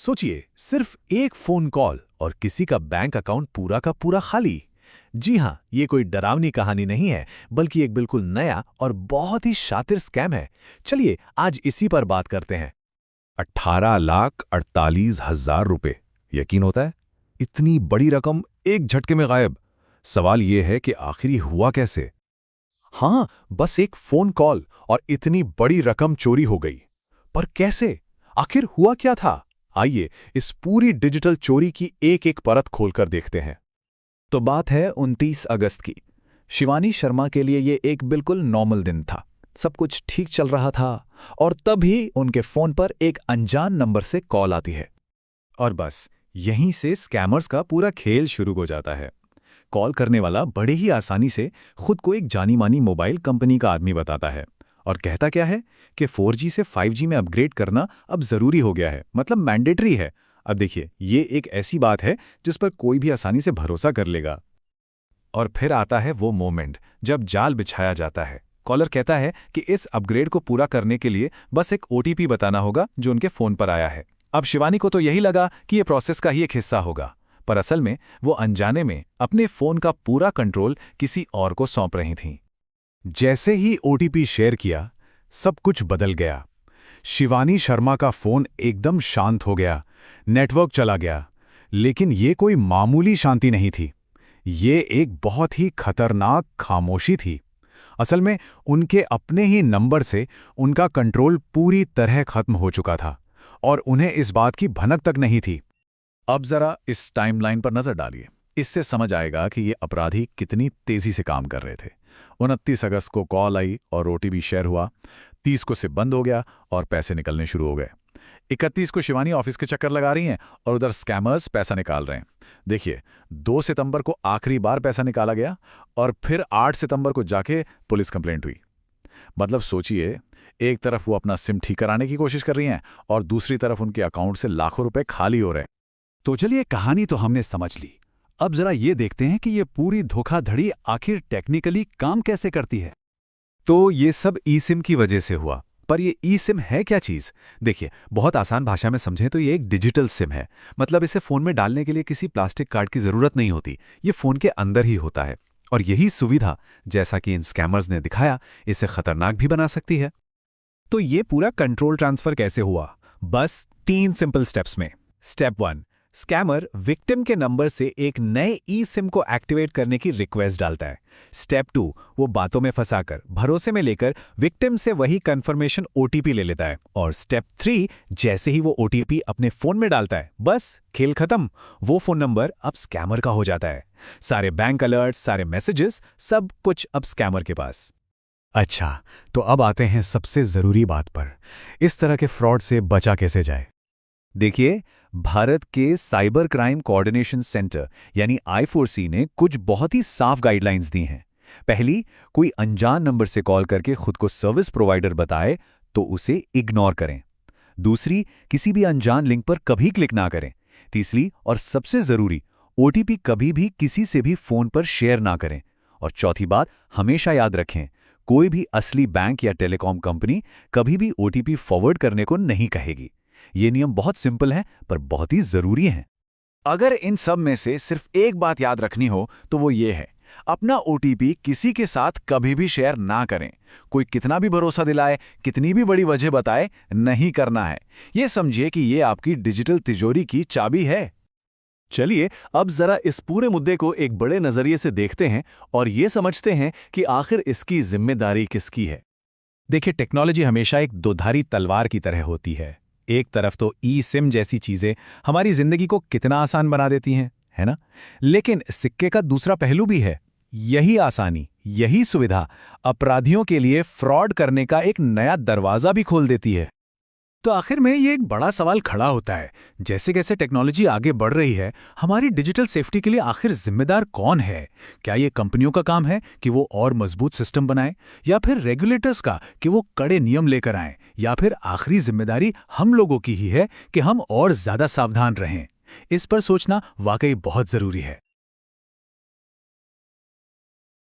सोचिए, सिर्फ एक फोन कॉल और किसी का बैंक अकाउंट पूरा का पूरा खाली। जी हां, ये कोई डरावनी कहानी नहीं है, बल्कि एक बिल्कुल नया और बहुत ही शातिर स्कैम है। चलिए आज इसी पर बात करते हैं। 18,48,000 रुपए। यकीन होता है? इतनी बड़ी रकम एक झटके में गायब। सवाल यह है कि आखिर हुआ कैसे? हाँ, बस एक फोन कॉल और इतनी बड़ी रकम चोरी हो गई। पर कैसे? आखिर हुआ क्या था? आइए इस पूरी डिजिटल चोरी की एक एक परत खोलकर देखते हैं। तो बात है 29 अगस्त की। शिवानी शर्मा के लिए ये एक बिल्कुल नॉर्मल दिन था। सब कुछ ठीक चल रहा था और तभी उनके फोन पर एक अनजान नंबर से कॉल आती है। और बस यहीं से स्कैमर्स का पूरा खेल शुरू हो जाता है। कॉल करने वाला बड़े ही आसानी से खुद को एक जानी मानी मोबाइल कंपनी का आदमी बताता है और कहता क्या है कि 4G से 5G में अपग्रेड करना अब जरूरी हो गया है, मतलब मैंडेटरी है। अब देखिए, ये एक ऐसी बात है जिस पर कोई भी आसानी से भरोसा कर लेगा। और फिर आता है वो मोमेंट जब जाल बिछाया जाता है। कॉलर कहता है कि इस अपग्रेड को पूरा करने के लिए बस एक OTP बताना होगा जो उनके फोन पर आया है। अब शिवानी को तो यही लगा कि ये प्रोसेस का ही एक हिस्सा होगा, पर असल में वो अनजाने में अपने फोन का पूरा कंट्रोल किसी और को सौंप रही थीं। जैसे ही OTP शेयर किया, सब कुछ बदल गया। शिवानी शर्मा का फोन एकदम शांत हो गया, नेटवर्क चला गया। लेकिन ये कोई मामूली शांति नहीं थी, ये एक बहुत ही खतरनाक खामोशी थी। असल में उनके अपने ही नंबर से उनका कंट्रोल पूरी तरह खत्म हो चुका था और उन्हें इस बात की भनक तक नहीं थी। अब जरा इस टाइमलाइन पर नजर डालिए, इससे समझ आएगा कि ये अपराधी कितनी तेजी से काम कर रहे थे। 29 अगस्त को कॉल आई और OTP शेयर हुआ, 30 को सिप बंद हो गया और पैसे निकलने शुरू हो गए। 31 को शिवानी ऑफिस के चक्कर लगा रही हैं और उधर स्कैमर्स पैसा निकाल रहे हैं। देखिए, 2 सितंबर को आखिरी बार पैसा निकाला गया और फिर 8 सितंबर को जाके पुलिस कंप्लेंट हुई। मतलब सोचिए, एक तरफ वो अपना सिम ठीक कराने की कोशिश कर रही हैं और दूसरी तरफ उनके अकाउंट से लाखों रुपए खाली हो रहे हैं। तो चलिए, कहानी तो हमने समझ ली। अब जरा ये देखते हैं कि ये पूरी धोखाधड़ी आखिर टेक्निकली काम कैसे करती है। तो ये सब eSIM की वजह से हुआ। पर ये eSIM है क्या चीज़? देखिए, बहुत आसान भाषा में समझें तो ये एक डिजिटल सिम है। मतलब इसे फ़ोन में डालने के लिए किसी प्लास्टिक कार्ड की ज़रूरत नहीं होती, ये फ़ोन के अंदर ही होता है। और यही सुविधा, जैसा कि इन स्कैमर्स ने दिखाया, इसे खतरनाक भी बना सकती है। तो ये पूरा कंट्रोल ट्रांसफर कैसे हुआ? बस 3 सिंपल स्टेप्स में। स्टेप 1, स्कैमर विक्टिम के नंबर से एक नए eSIM को एक्टिवेट करने की रिक्वेस्ट डालता है। स्टेप 2, वो बातों में फंसाकर, भरोसे में लेकर विक्टिम से वही कंफर्मेशन OTP ले लेता है। और स्टेप 3, जैसे ही वो OTP अपने फोन में डालता है, बस खेल खत्म। वो फोन नंबर अब स्कैमर का हो जाता है। सारे बैंक अलर्ट, सारे मैसेजेस, सब कुछ अब स्कैमर के पास। अच्छा, तो अब आते हैं सबसे जरूरी बात पर। इस तरह के फ्रॉड से बचा कैसे जाए? देखिए, भारत के साइबर क्राइम कोऑर्डिनेशन सेंटर यानी I4C ने कुछ बहुत ही साफ गाइडलाइंस दी हैं। पहली, कोई अनजान नंबर से कॉल करके खुद को सर्विस प्रोवाइडर बताए तो उसे इग्नोर करें। दूसरी, किसी भी अनजान लिंक पर कभी क्लिक ना करें। तीसरी और सबसे जरूरी, OTP कभी भी किसी से भी फोन पर शेयर ना करें। और चौथी बात, हमेशा याद रखें, कोई भी असली बैंक या टेलीकॉम कंपनी कभी भी OTP फॉरवर्ड करने को नहीं कहेगी। ये नियम बहुत सिंपल हैं पर बहुत ही जरूरी हैं। अगर इन सब में से सिर्फ एक बात याद रखनी हो तो वो ये है, अपना OTP किसी के साथ कभी भी शेयर ना करें। कोई कितना भी भरोसा दिलाए, कितनी भी बड़ी वजह बताए, नहीं करना है। ये समझिए कि ये आपकी डिजिटल तिजोरी की चाबी है। चलिए अब जरा इस पूरे मुद्दे को एक बड़े नजरिए से देखते हैं और ये समझते हैं कि आखिर इसकी जिम्मेदारी किसकी है। देखिए, टेक्नोलॉजी हमेशा एक दोधारी तलवार की तरह होती है। एक तरफ तो eSIM जैसी चीजें हमारी जिंदगी को कितना आसान बना देती हैं, है ना? लेकिन सिक्के का दूसरा पहलू भी है। यही आसानी, यही सुविधा अपराधियों के लिए फ्रॉड करने का एक नया दरवाजा भी खोल देती है। तो आखिर में ये एक बड़ा सवाल खड़ा होता है, जैसे कैसे टेक्नोलॉजी आगे बढ़ रही है, हमारी डिजिटल सेफ्टी के लिए आखिर जिम्मेदार कौन है? क्या ये कंपनियों का काम है कि वो और मजबूत सिस्टम बनाएं, या फिर रेगुलेटर्स का कि वो कड़े नियम लेकर आएं, या फिर आखिरी जिम्मेदारी हम लोगों की ही है कि हम और ज्यादा सावधान रहें? इस पर सोचना वाकई बहुत जरूरी है।